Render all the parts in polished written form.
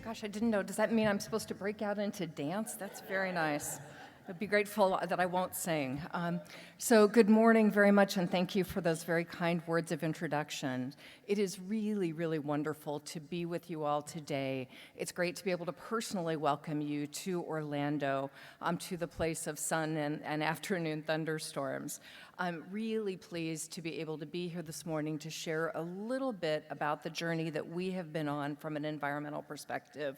Gosh, I didn't know. Does that mean I'm supposed to break out into dance? That's very nice. I'd be grateful that I won't sing. So good morning very much, and thank you for those very kind words of introduction. It is really, really wonderful to be with you all today. It's great to be able to personally welcome you to Orlando, to the place of sun and afternoon thunderstorms. I'm really pleased to be able to be here this morning to share a little bit about the journey that we have been on from an environmental perspective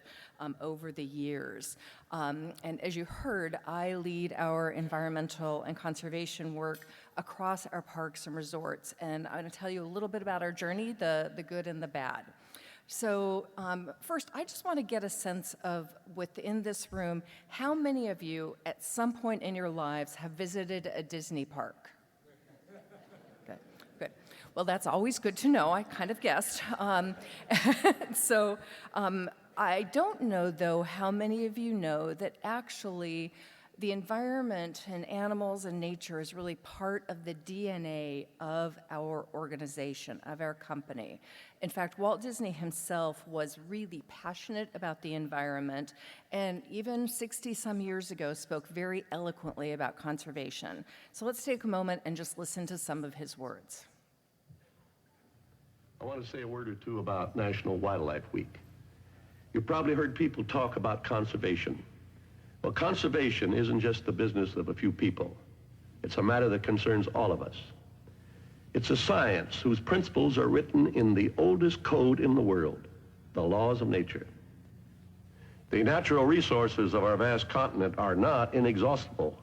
over the years. And as you heard, I lead our environmental and conservation work across our parks and resorts. And I'm going to tell you a little bit about our journey, the good and the bad. So first, I just want to get a sense of, within this room, how many of you at some point in your lives have visited a Disney park? Good. Well, that's always good to know. I kind of guessed. I don't know, though, how many of you know that actually the environment and animals and nature is really part of the DNA of our organization, of our company. In fact, Walt Disney himself was really passionate about the environment, and even 60-some years ago spoke very eloquently about conservation. So let's take a moment and just listen to some of his words. I want to say a word or two about National Wildlife Week. You've probably heard people talk about conservation. Well, conservation isn't just the business of a few people. It's a matter that concerns all of us. It's a science whose principles are written in the oldest code in the world, the laws of nature. The natural resources of our vast continent are not inexhaustible,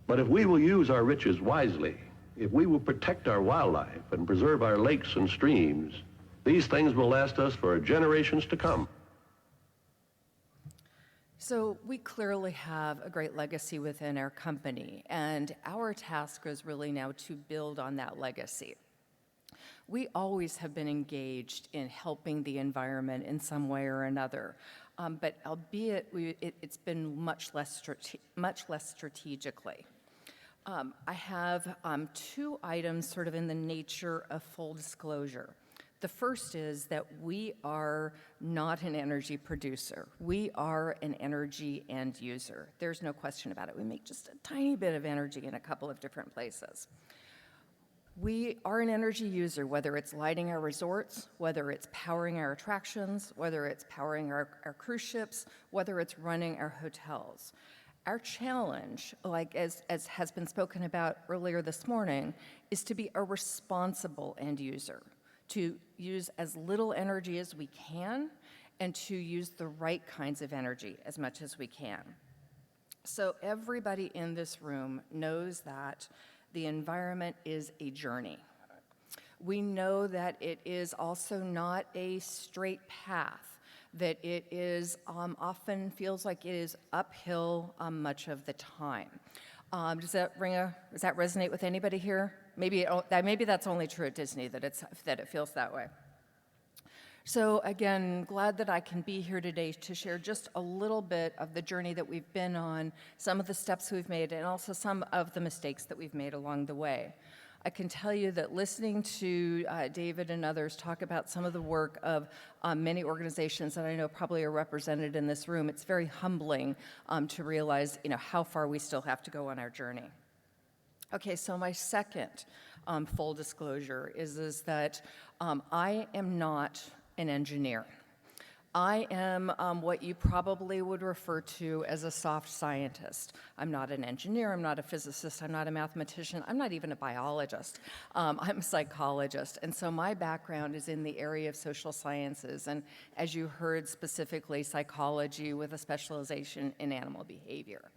but if we will use our riches wisely, if we will protect our wildlife and preserve our lakes and streams, these things will last us for generations to come. So we clearly have a great legacy within our company, and our task is really now to build on that legacy. We always have been engaged in helping the environment in some way or another, but albeit it's been much less strategically. I have two items sort of in the nature of full disclosure. The first is that we are not an energy producer. We are an energy end user. There's no question about it. We make just a tiny bit of energy in a couple of different places. We are an energy user, whether it's lighting our resorts, whether it's powering our attractions, whether it's powering our cruise ships, whether it's running our hotels. Our challenge, like as has been spoken about earlier this morning, is to be a responsible end user, to use as little energy as we can and to use the right kinds of energy as much as we can. So everybody in this room knows that the environment is a journey. We know that it is also not a straight path, that it is often feels like it is uphill much of the time. Does that resonate with anybody here? Maybe that's only true at Disney, that it feels that way. So again, glad that I can be here today to share just a little bit of the journey that we've been on, some of the steps we've made, and also some of the mistakes that we've made along the way. I can tell you that listening to David and others talk about some of the work of many organizations that I know probably are represented in this room, it's very humbling to realize, how far we still have to go on our journey. Okay, so my second full disclosure is that I am not an engineer. I am what you probably would refer to as a soft scientist. I'm not an engineer, I'm not a physicist, I'm not a mathematician, I'm not even a biologist. I'm a psychologist, and so my background is in the area of social sciences, and as you heard, specifically psychology with a specialization in animal behavior.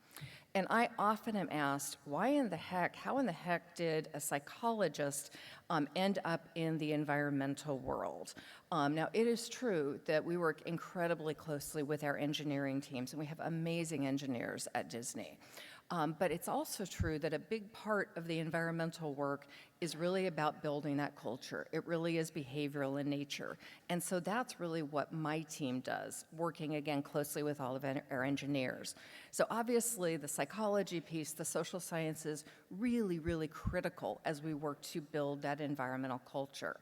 And I often am asked, how in the heck did a psychologist end up in the environmental world? Now, it is true that we work incredibly closely with our engineering teams, and we have amazing engineers at Disney. But it's also true that a big part of the environmental work is really about building that culture. It really is behavioral in nature. And so that's really what my team does, working again closely with all of our engineers. So obviously the psychology piece, the social sciences, really, really critical as we work to build that environmental culture.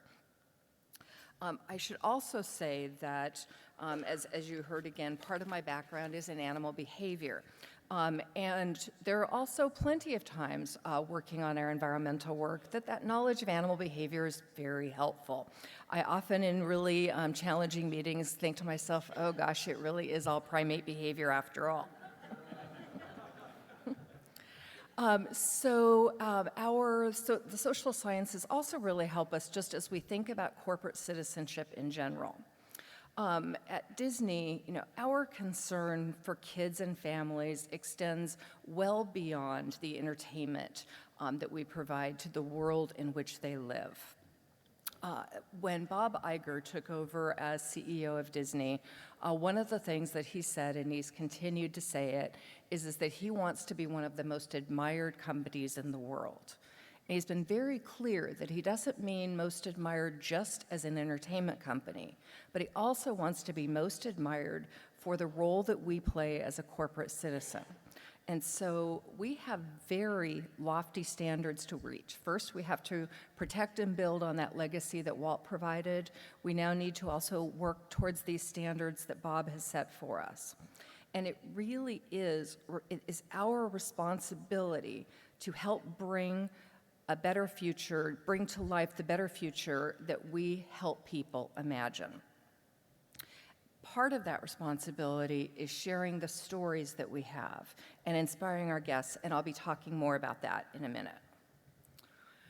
I should also say that As you heard again, part of my background is in animal behavior. And there are also plenty of times working on our environmental work that knowledge of animal behavior is very helpful. I often in really challenging meetings think to myself, oh gosh, it really is all primate behavior after all. So the social sciences also really help us just as we think about corporate citizenship in general. At Disney, our concern for kids and families extends well beyond the entertainment that we provide to the world in which they live. When Bob Iger took over as CEO of Disney, one of the things that he said, and he's continued to say it, is that he wants to be one of the most admired companies in the world. And he's been very clear that he doesn't mean most admired just as an entertainment company, but he also wants to be most admired for the role that we play as a corporate citizen. And so we have very lofty standards to reach. First, we have to protect and build on that legacy that Walt provided. We now need to also work towards these standards that Bob has set for us. And it really is our responsibility to help bring a better future, bring to life the better future that we help people imagine. Part of that responsibility is sharing the stories that we have and inspiring our guests, and I'll be talking more about that in a minute.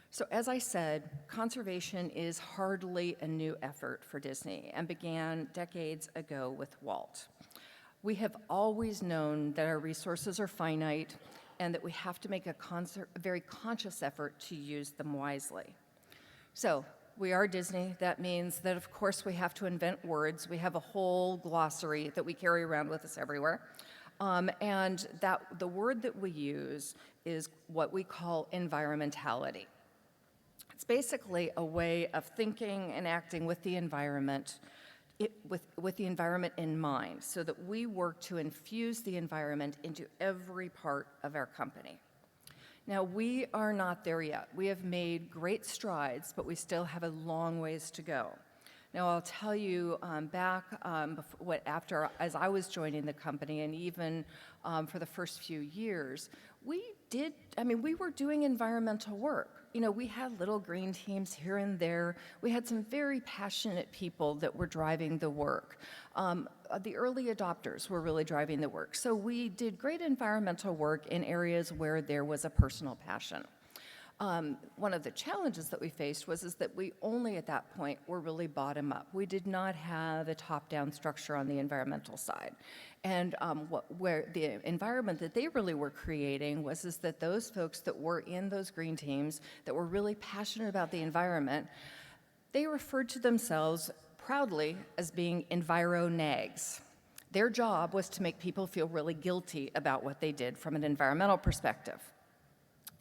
So as I said, conservation is hardly a new effort for Disney and began decades ago with Walt. We have always known that our resources are finite and that we have to make a very conscious effort to use them wisely. So we are Disney. That means that, of course, we have to invent words. We have a whole glossary that we carry around with us everywhere. And the word that we use is what we call environmentality. It's basically a way of thinking and acting with the environment, with the environment in mind, so that we work to infuse the environment into every part of our company. Now, we are not there yet. We have made great strides, but we still have a long ways to go. Now, I'll tell you, as I was joining the company, and even for the first few years, we were doing environmental work. We had little green teams here and there. We had some very passionate people that were driving the work. The early adopters were really driving the work. So we did great environmental work in areas where there was a personal passion. One of the challenges that we faced was that we only at that point were really bottom up. We did not have a top-down structure on the environmental side. And where the environment that they really were creating was that those folks that were in those green teams that were really passionate about the environment, they referred to themselves proudly as being enviro-nags. Their job was to make people feel really guilty about what they did from an environmental perspective.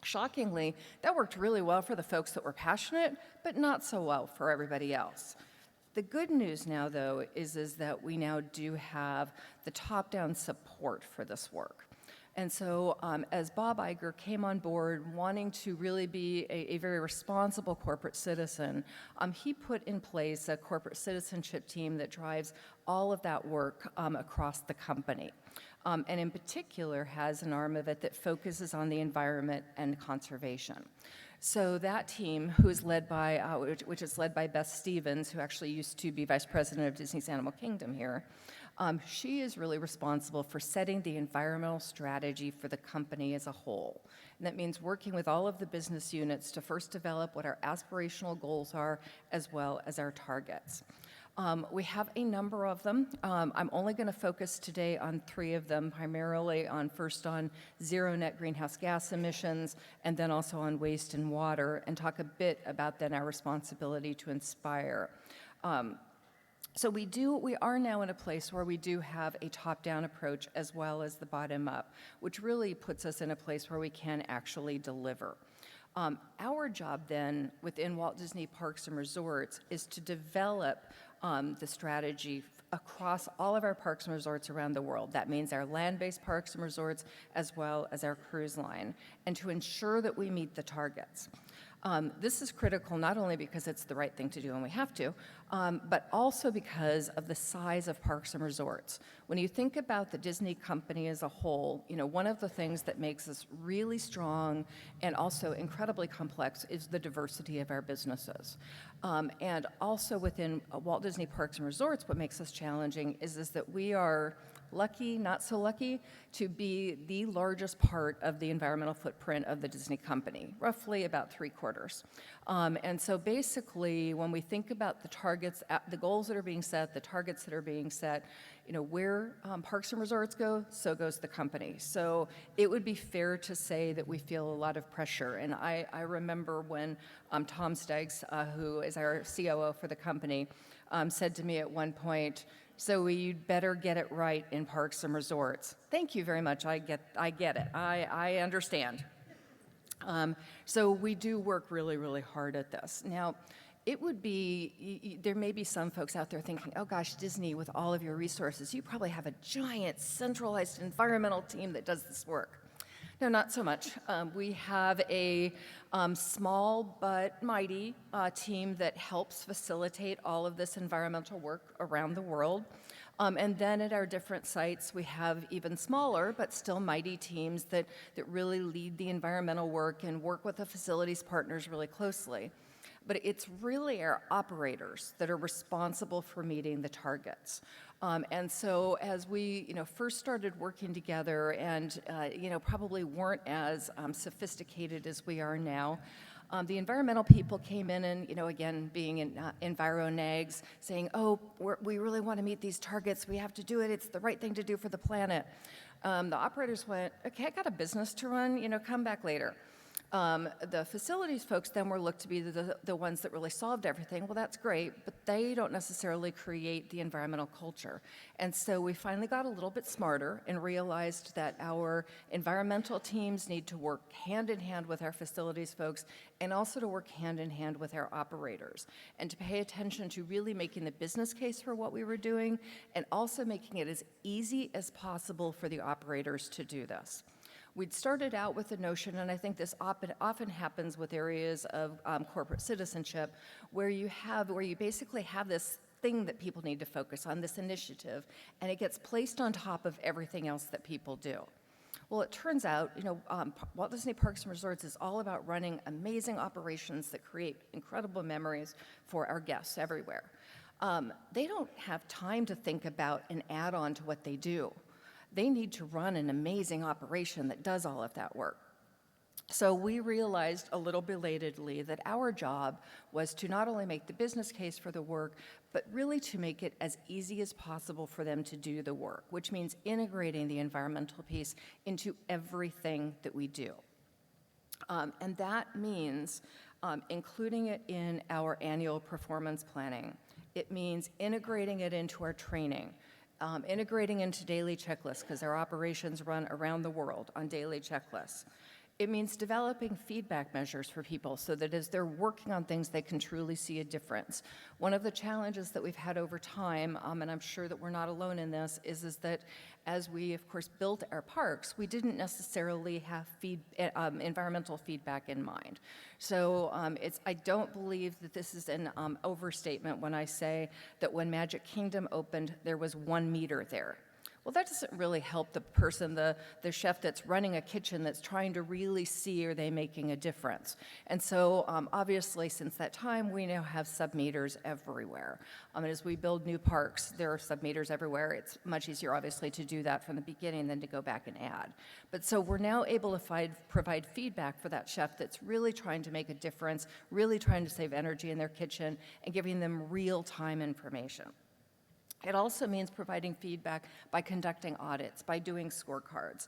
Shockingly, that worked really well for the folks that were passionate, but not so well for everybody else. The good news now, though, is that we now do have the top-down support for this work. And so as Bob Iger came on board wanting to really be a very responsible corporate citizen, he put in place a corporate citizenship team that drives all of that work across the company. And in particular has an arm of it that focuses on the environment and conservation. So that team, which is led by Beth Stevens, who actually used to be vice president of Disney's Animal Kingdom here, she is really responsible for setting the environmental strategy for the company as a whole. And that means working with all of the business units to first develop what our aspirational goals are, as well as our targets. We have a number of them. I'm only going to focus today on 3 of them, primarily first on zero net greenhouse gas emissions, and then also on waste and water, and talk a bit about then our responsibility to inspire. So we are now in a place where we do have a top-down approach as well as the bottom-up, which really puts us in a place where we can actually deliver. Our job then within Walt Disney Parks and Resorts is to develop the strategy across all of our parks and resorts around the world. That means our land-based parks and resorts as well as our cruise line, and to ensure that we meet the targets. This is critical not only because it's the right thing to do and we have to, but also because of the size of parks and resorts. When you think about the Disney company as a whole, one of the things that makes us really strong and also incredibly complex is the diversity of our businesses. And also within Walt Disney Parks and Resorts, what makes us challenging is that we are lucky, not so lucky, to be the largest part of the environmental footprint of the Disney company, roughly about 3/4. And so basically, when we think about the targets, the goals that are being set, the targets that are being set, where parks and resorts go, so goes the company. So it would be fair to say that we feel a lot of pressure. And I remember when Tom Steggs, who is our COO for the company, said to me at one point, "So you'd better get it right in parks and resorts." Thank you very much. I get it. I understand. So we do work really, really hard at this. Now, it would be, there may be some folks out there thinking, oh gosh, Disney, with all of your resources, you probably have a giant centralized environmental team that does this work. No, not so much. We have a small but mighty team that helps facilitate all of this environmental work around the world. And then at our different sites, we have even smaller but still mighty teams that really lead the environmental work and work with the facilities partners really closely. But it's really our operators that are responsible for meeting the targets. And so as we first started working together and probably weren't as sophisticated as we are now, the environmental people came in and, again, being in enviro-nags, saying, oh, we really want to meet these targets. We have to do it. It's the right thing to do for the planet. The operators went, okay, I got a business to run. Come back later. The facilities folks then were looked to be the ones that really solved everything. Well, that's great, but they don't necessarily create the environmental culture. And so we finally got a little bit smarter and realized that our environmental teams need to work hand in hand with our facilities folks and also to work hand in hand with our operators and to pay attention to really making the business case for what we were doing and also making it as easy as possible for the operators to do this. We'd started out with the notion, and I think this often happens with areas of corporate citizenship, where you basically have this thing that people need to focus on, this initiative, and it gets placed on top of everything else that people do. Well, it turns out, Walt Disney Parks and Resorts is all about running amazing operations that create incredible memories for our guests everywhere. They don't have time to think about an add-on to what they do. They need to run an amazing operation that does all of that work. So we realized a little belatedly that our job was to not only make the business case for the work, but really to make it as easy as possible for them to do the work, which means integrating the environmental piece into everything that we do. And that means including it in our annual performance planning. It means integrating it into our training. Integrating into daily checklists, because our operations run around the world on daily checklists. It means developing feedback measures for people so that as they're working on things, they can truly see a difference. One of the challenges that we've had over time, and I'm sure that we're not alone in this, is that as we, of course, built our parks, we didn't necessarily have environmental feedback in mind. So I don't believe that this is an overstatement when I say that when Magic Kingdom opened, there was 1 meter there. Well, that doesn't really help the person, the chef that's running a kitchen that's trying to really see, are they making a difference? And so obviously since that time, we now have sub-meters everywhere. And as we build new parks, there are sub-meters everywhere. It's much easier, obviously, to do that from the beginning than to go back and add. But so we're now able to provide feedback for that chef that's really trying to make a difference, really trying to save energy in their kitchen, and giving them real-time information. It also means providing feedback by conducting audits, by doing scorecards.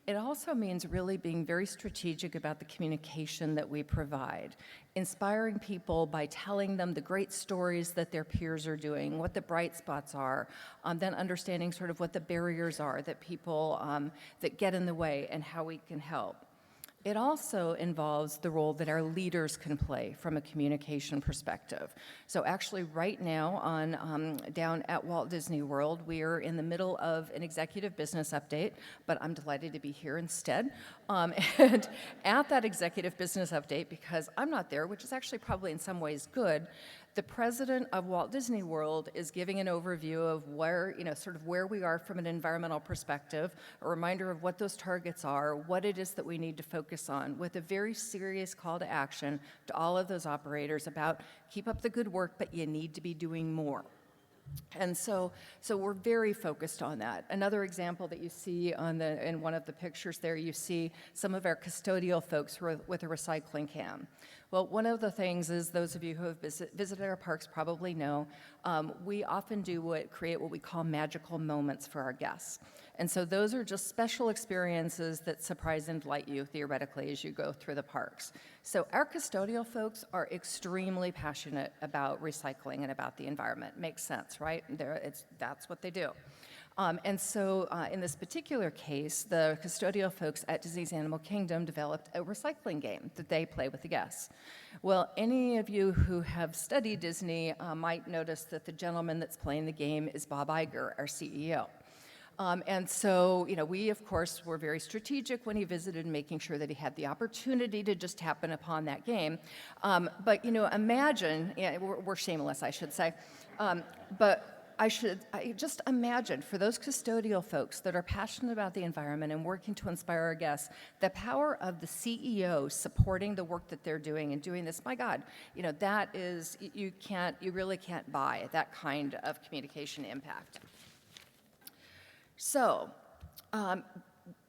It also means really being very strategic about the communication that we provide, inspiring people by telling them the great stories that their peers are doing, what the bright spots are, then understanding sort of what the barriers are that people that get in the way and how we can help. It also involves the role that our leaders can play from a communication perspective. So actually right now down at Walt Disney World, we are in the middle of an executive business update, but I'm delighted to be here instead. And at that executive business update, because I'm not there, which is actually probably in some ways good, The president of Walt Disney World is giving an overview of where, sort of where we are from an environmental perspective, a reminder of what those targets are, what it is that we need to focus on, with a very serious call to action to all of those operators about keep up the good work, but you need to be doing more. And so we're very focused on that. Another example that you see in one of the pictures there, you see some of our custodial folks with a recycling can. Well, one of the things is, those of you who have visited our parks probably know, we often create what we call magical moments for our guests. And so those are just special experiences that surprise and delight you, theoretically, as you go through the parks. So our custodial folks are extremely passionate about recycling and about the environment. Makes sense, right? That's what they do. And so in this particular case, the custodial folks at Disney's Animal Kingdom developed a recycling game that they play with the guests. Well, any of you who have studied Disney might notice that the gentleman that's playing the game is Bob Iger, our CEO. And so, we, of course, were very strategic when he visited, making sure that he had the opportunity to just happen upon that game. But, imagine, we're shameless, I should say, but I just imagine, for those custodial folks that are passionate about the environment and working to inspire our guests, the power of the CEO supporting the work that they're doing and doing this. My God, that is, you really can't buy that kind of communication impact. So,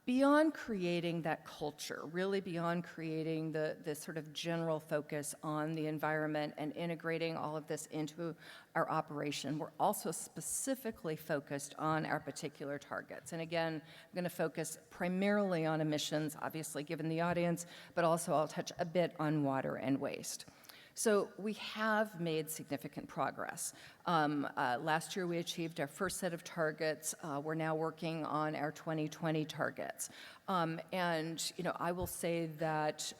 beyond creating that culture, really beyond creating the sort of general focus on the environment and integrating all of this into our operation, we're also specifically focused on our particular targets. And again, I'm going to focus primarily on emissions, obviously given the audience, but also I'll touch a bit on water and waste. So we have made significant progress. Last year we achieved our first set of targets. We're now working on our 2020 targets. And I will say that,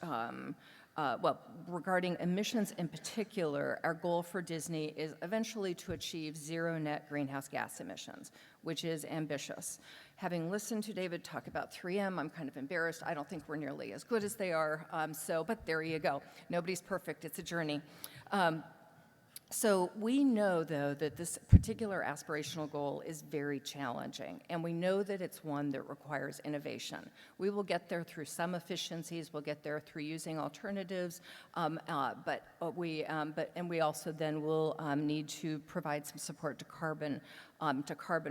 regarding emissions in particular, our goal for Disney is eventually to achieve zero net greenhouse gas emissions, which is ambitious. Having listened to David talk about 3M, I'm kind of embarrassed. I don't think we're nearly as good as they are. But there you go. Nobody's perfect. It's a journey. So we know, though, that this particular aspirational goal is very challenging, and we know that it's one that requires innovation. We will get there through some efficiencies. We'll get there through using alternatives, but we also then will need to provide some support to carbon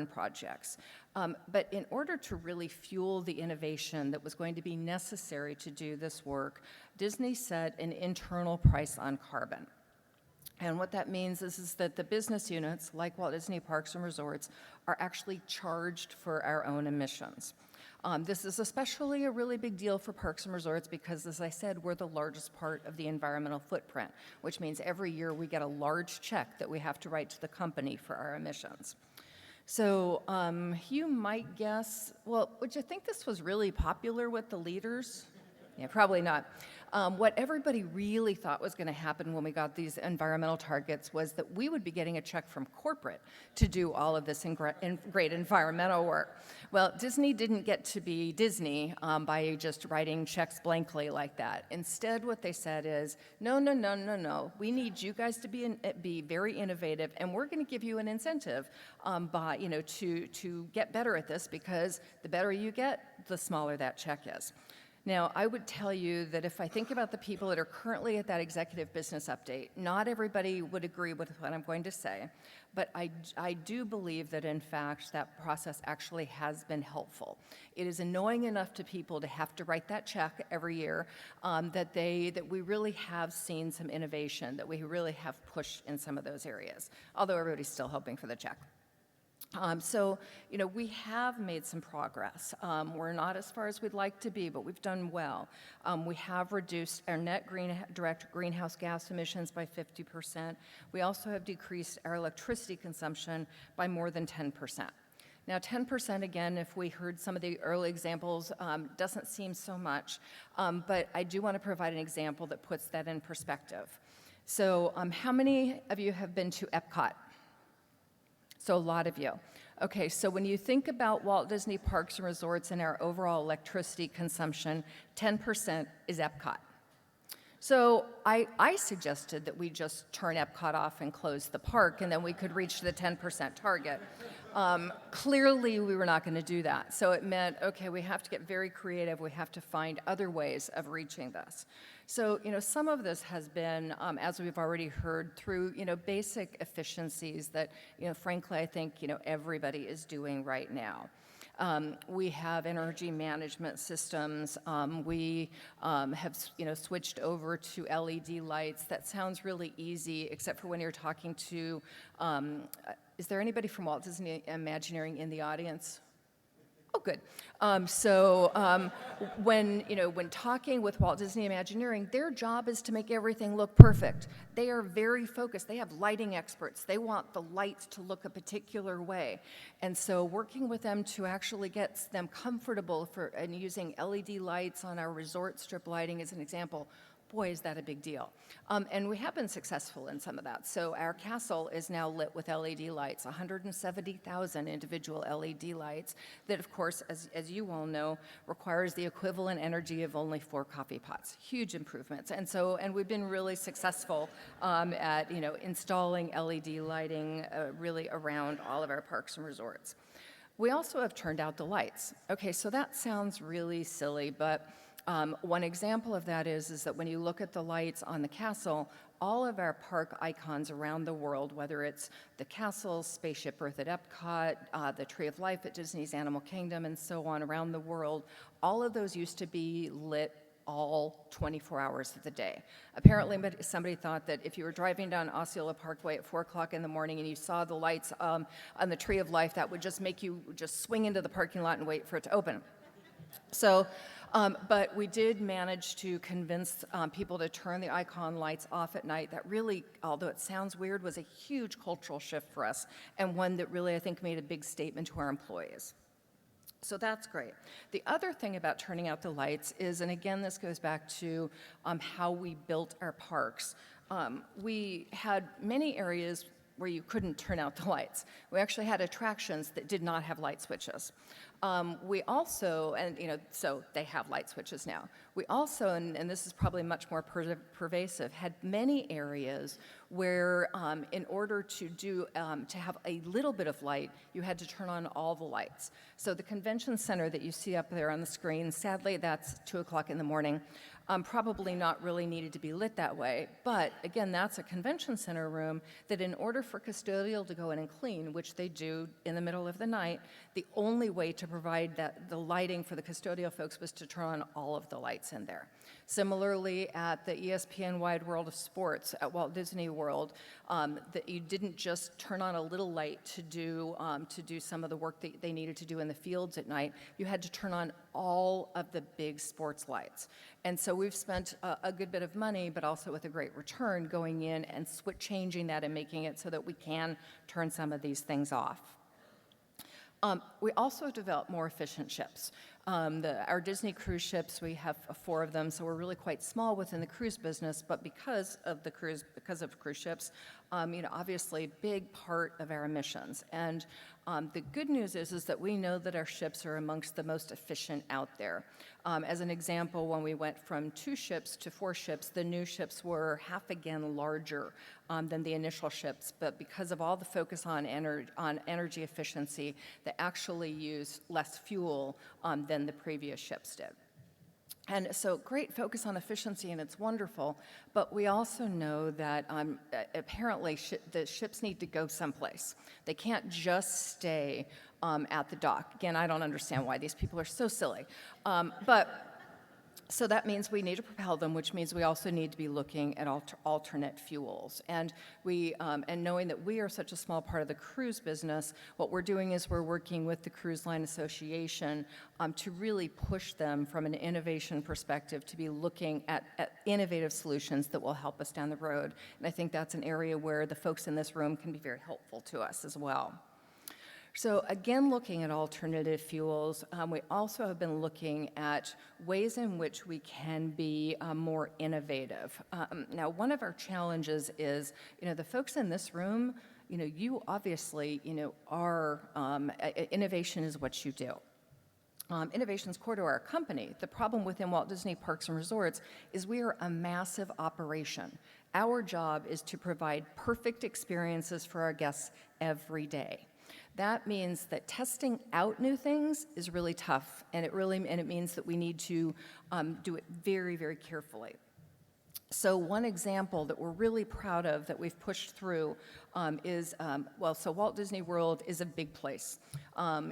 projects. But in order to really fuel the innovation that was going to be necessary to do this work, Disney set an internal price on carbon. And what that means is that the business units, like Walt Disney Parks and Resorts, are actually charged for our own emissions. This is especially a really big deal for Parks and Resorts because, as I said, we're the largest part of the environmental footprint, which means every year we get a large check that we have to write to the company for our emissions. So you might guess, well, would you think this was really popular with the leaders? Yeah, probably not. What everybody really thought was going to happen when we got these environmental targets was that we would be getting a check from corporate to do all of this great environmental work. Well, Disney didn't get to be Disney by just writing checks blankly like that. Instead, what they said is, no. We need you guys to be very innovative, and we're going to give you an incentive to get better at this, because the better you get, the smaller that check is. Now, I would tell you that if I think about the people that are currently at that executive business update, not everybody would agree with what I'm going to say, but I do believe that, in fact, that process actually has been helpful. It is annoying enough to people to have to write that check every year that we really have seen some innovation, that we really have pushed in some of those areas, although everybody's still hoping for the check. We have made some progress. We're not as far as we'd like to be, but we've done well. We have reduced our net direct greenhouse gas emissions by 50%. We also have decreased our electricity consumption by more than 10%. Now, 10%, again, if we heard some of the early examples, doesn't seem so much, but I do want to provide an example that puts that in perspective. So how many of you have been to Epcot? So a lot of you. Okay, so when you think about Walt Disney Parks and Resorts and our overall electricity consumption, 10% is Epcot. So I suggested that we just turn Epcot off and close the park, and then we could reach the 10% target. Clearly, we were not going to do that. So it meant, okay, we have to get very creative. We have to find other ways of reaching this. So, some of this has been, as we've already heard, through, basic efficiencies that, frankly, I think, everybody is doing right now. We have energy management systems. We have, switched over to LED lights. That sounds really easy, except for when you're talking to, is there anybody from Walt Disney Imagineering in the audience? Oh, good. When talking with Walt Disney Imagineering, their job is to make everything look perfect. They are very focused. They have lighting experts. They want the lights to look a particular way. And so working with them to actually get them comfortable and using LED lights on our resort strip lighting as an example, boy, is that a big deal. And we have been successful in some of that. So our castle is now lit with LED lights, 170,000 individual LED lights that, of course, as you all know, requires the equivalent energy of only 4 coffee pots. Huge improvements. And we've been really successful at, installing LED lighting really around all of our parks and resorts. We also have turned out the lights. Okay, so that sounds really silly, but one example of that is that when you look at the lights on the castle, all of our park icons around the world, whether it's the castle, Spaceship Earth at Epcot, the Tree of Life at Disney's Animal Kingdom, and so on around the world, all of those used to be lit all 24 hours of the day. Apparently, somebody thought that if you were driving down Osceola Parkway at 4 o'clock in the morning and you saw the lights on the Tree of Life, that would just make you just swing into the parking lot and wait for it to open. So, but we did manage to convince people to turn the icon lights off at night. That really, although it sounds weird, was a huge cultural shift for us, and one that really, I think, made a big statement to our employees. So that's great. The other thing about turning out the lights is, and again, this goes back to how we built our parks. We had many areas where you couldn't turn out the lights. We actually had attractions that did not have light switches. We also, so they have light switches now. We also, and this is probably much more pervasive, had many areas where in order to have a little bit of light, you had to turn on all the lights. So the convention center that you see up there on the screen, sadly that's 2 o'clock in the morning, probably not really needed to be lit that way. But again, that's a convention center room that in order for custodial to go in and clean, which they do in the middle of the night, the only way to provide the lighting for the custodial folks was to turn on all of the lights in there. Similarly, at the ESPN Wide World of Sports at Walt Disney World, that you didn't just turn on a little light to do some of the work that they needed to do in the fields at night. You had to turn on all of the big sports lights. And so we've spent a good bit of money, but also with a great return, going in and changing that and making it so that we can turn some of these things off. We also developed more efficient ships. Our Disney cruise ships, we have 4 of them, so we're really quite small within the cruise business, but because of cruise ships, obviously big part of our emissions. And the good news is that we know that our ships are amongst the most efficient out there. As an example, when we went from 2 ships to 4 ships, the new ships were half again larger than the initial ships, but because of all the focus on energy efficiency, they actually use less fuel than the previous ships did. And so great focus on efficiency, and it's wonderful, but we also know that apparently the ships need to go someplace. They can't just stay at the dock. Again, I don't understand why these people are so silly. So that means we need to propel them, which means we also need to be looking at alternate fuels. And and knowing that we are such a small part of the cruise business, what we're doing is we're working with the Cruise Line Association to really push them from an innovation perspective to be looking at innovative solutions that will help us down the road. And I think that's an area where the folks in this room can be very helpful to us as well. So again, looking at alternative fuels, we also have been looking at ways in which we can be more innovative. Now, one of our challenges is, the folks in this room, you obviously, are, innovation is what you do. innovation's core to our company. The problem within Walt Disney Parks and Resorts is we are a massive operation. Our job is to provide perfect experiences for our guests every day. That means that testing out new things is really tough, and it means that we need to do it very, very carefully. So one example that we're really proud of that we've pushed through is, so Walt Disney World is a big place.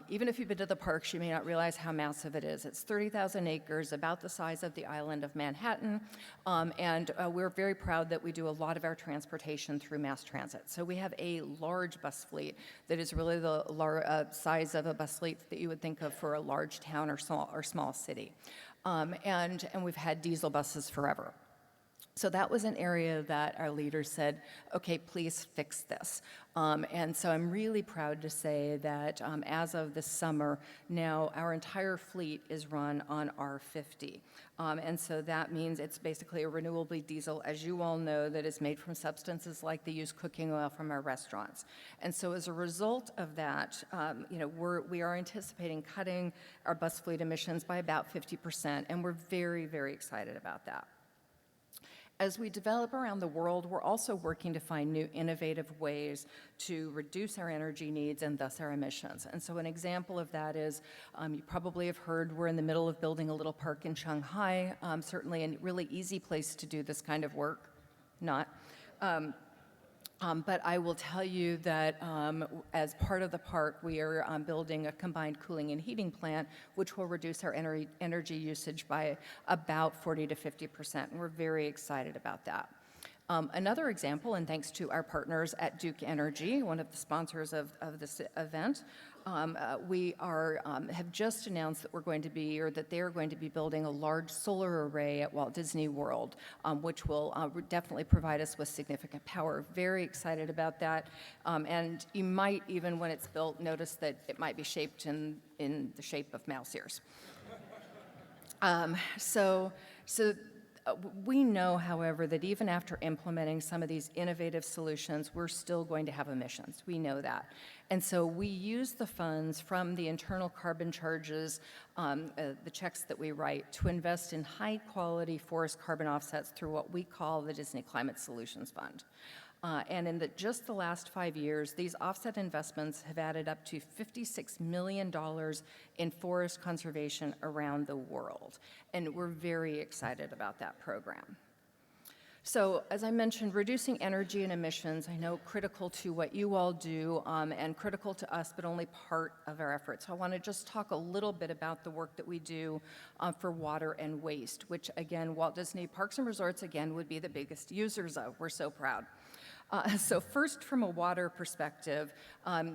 Even if you've been to the parks, you may not realize how massive it is. It's 30,000 acres, about the size of the island of Manhattan, and we're very proud that we do a lot of our transportation through mass transit. So we have a large bus fleet that is really the size of a bus fleet that you would think of for a large town or small city. And we've had diesel buses forever. So that was an area that our leaders said, okay, please fix this. And so I'm really proud to say that as of this summer, now our entire fleet is run on R50. And so that means it's basically a renewable diesel, as you all know, that is made from substances like the used cooking oil from our restaurants. And so as a result of that, we are anticipating cutting our bus fleet emissions by about 50%, and we're very, very excited about that. As we develop around the world, we're also working to find new innovative ways to reduce our energy needs and thus our emissions. And so an example of that is, you probably have heard we're in the middle of building a little park in Shanghai, certainly a really easy place to do this kind of work, not. But I will tell you that as part of the park, we are building a combined cooling and heating plant, which will reduce our energy usage by about 40 to 50%, and we're very excited about that. Another example, and thanks to our partners at Duke Energy, one of the sponsors of this event, we have just announced that they are going to be building a large solar array at Walt Disney World, which will definitely provide us with significant power. Very excited about that, and you might even, when it's built, notice that it might be shaped in the shape of mouse ears. We know, however, that even after implementing some of these innovative solutions, we're still going to have emissions. We know that. And so we use the funds from the internal carbon charges, the checks that we write, to invest in high-quality forest carbon offsets through what we call the Disney Climate Solutions Fund. And in just the last 5 years, these offset investments have added up to $56 million in forest conservation around the world. And we're very excited about that program. So, as I mentioned, reducing energy and emissions, I know critical to what you all do and critical to us, but only part of our efforts. So I want to just talk a little bit about the work that we do for water and waste, which, again, Walt Disney Parks and Resorts, again, would be the biggest users of. We're so proud. So first, from a water perspective,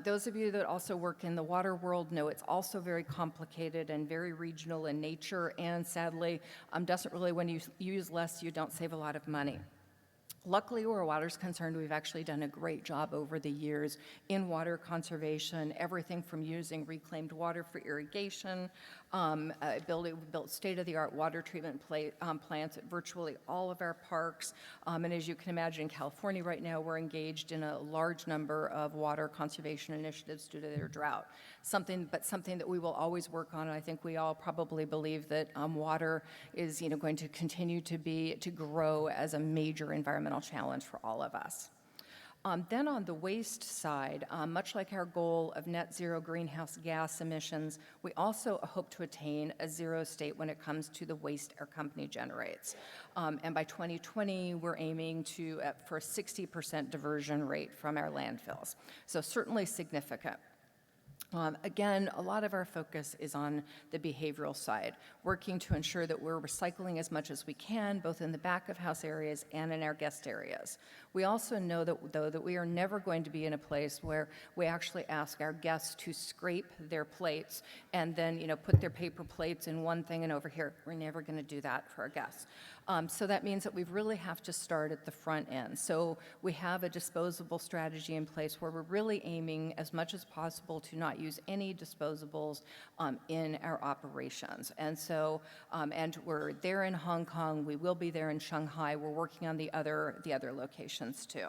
those of you that also work in the water world know it's also very complicated and very regional in nature, and sadly, doesn't really, when you use less, you don't save a lot of money. Luckily, where water's concerned, we've actually done a great job over the years in water conservation, everything from using reclaimed water for irrigation, built state-of-the-art water treatment plants at virtually all of our parks. And as you can imagine, in California right now, we're engaged in a large number of water conservation initiatives due to their drought. Something that we will always work on, and I think we all probably believe that water is going to continue to grow as a major environmental challenge for all of us. Then on the waste side, much like our goal of net zero greenhouse gas emissions, we also hope to attain a zero state when it comes to the waste our company generates. And by 2020, we're aiming for a 60% diversion rate from our landfills. So certainly significant. Again, a lot of our focus is on the behavioral side, working to ensure that we're recycling as much as we can, both in the back of house areas and in our guest areas. We also know that we are never going to be in a place where we actually ask our guests to scrape their plates and then, put their paper plates in one thing and over here. We're never going to do that for our guests. So that means that we really have to start at the front end. So we have a disposable strategy in place where we're really aiming as much as possible to not use any disposables in our operations. And so, and we're there in Hong Kong. We will be there in Shanghai. We're working on the other locations too.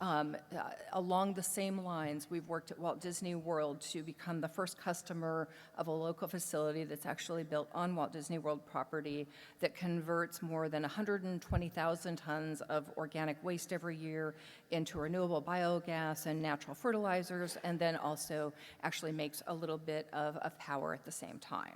Along the same lines, we've worked at Walt Disney World to become the first customer of a local facility that's actually built on Walt Disney World property that converts more than 120,000 tons of organic waste every year into renewable biogas and natural fertilizers, and then also actually makes a little bit of power at the same time.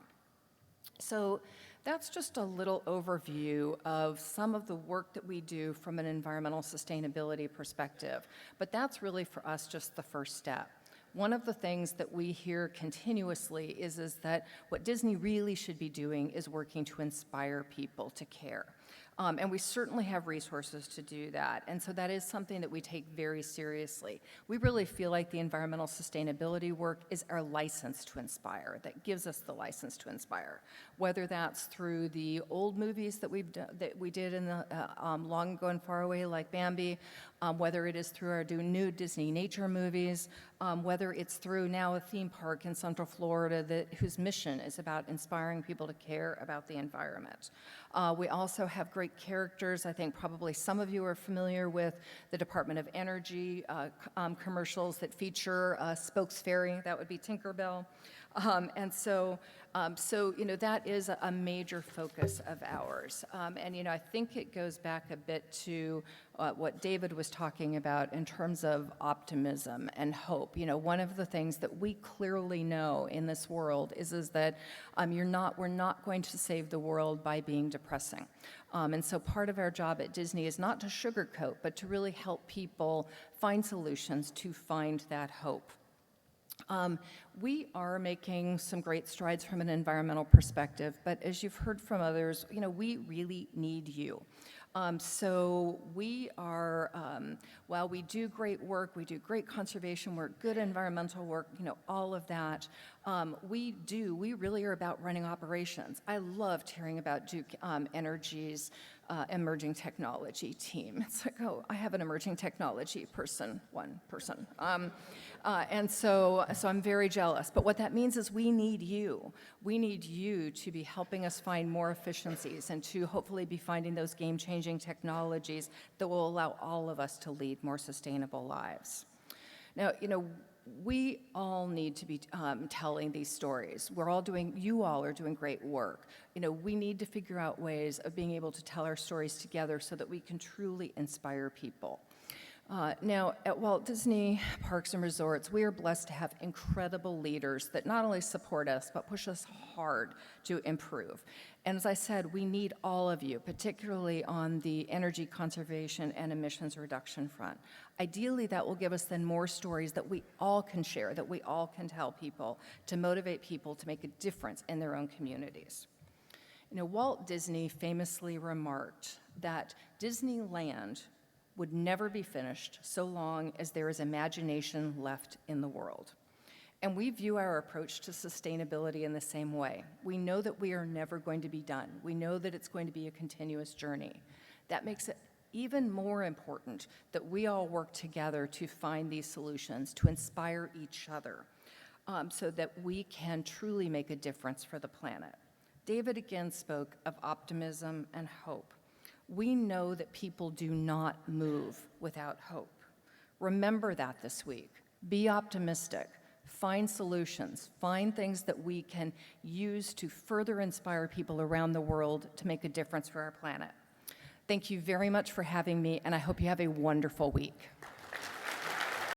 So that's just a little overview of some of the work that we do from an environmental sustainability perspective. But that's really for us just the first step. One of the things that we hear continuously is that what Disney really should be doing is working to inspire people to care. And we certainly have resources to do that. And so that is something that we take very seriously. We really feel like the environmental sustainability work is our license to inspire, that gives us the license to inspire. Whether that's through the old movies that we did in the long ago and far away, like Bambi, whether it is through our new Disney nature movies, whether it's through now a theme park in Central Florida whose mission is about inspiring people to care about the environment. We also have great characters. I think probably some of you are familiar with the Department of Energy commercials that feature Spokes Ferry. That would be Tinkerbell. So that is a major focus of ours. I think it goes back a bit to what David was talking about in terms of optimism and hope. One of the things that we clearly know in this world is that we're not going to save the world by being depressing. And so part of our job at Disney is not to sugarcoat, but to really help people find solutions to find that hope. We are making some great strides from an environmental perspective, but as you've heard from others, we really need you. So we are, while we do great work, we do great conservation work, good environmental work, all of that, we really are about running operations. I loved hearing about Duke Energy's emerging technology team. It's like, oh, I have an emerging technology one person. And so I'm very jealous. But what that means is we need you. We need you to be helping us find more efficiencies and to hopefully be finding those game-changing technologies that will allow all of us to lead more sustainable lives. Now, we all need to be telling these stories. You all are doing great work. We need to figure out ways of being able to tell our stories together so that we can truly inspire people. Now, at Walt Disney Parks and Resorts, we are blessed to have incredible leaders that not only support us, but push us hard to improve. And as I said, we need all of you, particularly on the energy conservation and emissions reduction front. Ideally, that will give us then more stories that we all can share, that we all can tell people, to motivate people to make a difference in their own communities. Walt Disney famously remarked that Disneyland would never be finished so long as there is imagination left in the world. And we view our approach to sustainability in the same way. We know that we are never going to be done. We know that it's going to be a continuous journey. That makes it even more important that we all work together to find these solutions, to inspire each other, so that we can truly make a difference for the planet. David again spoke of optimism and hope. We know that people do not move without hope. Remember that this week. Be optimistic. Find solutions. Find things that we can use to further inspire people around the world to make a difference for our planet. Thank you very much for having me, and I hope you have a wonderful week.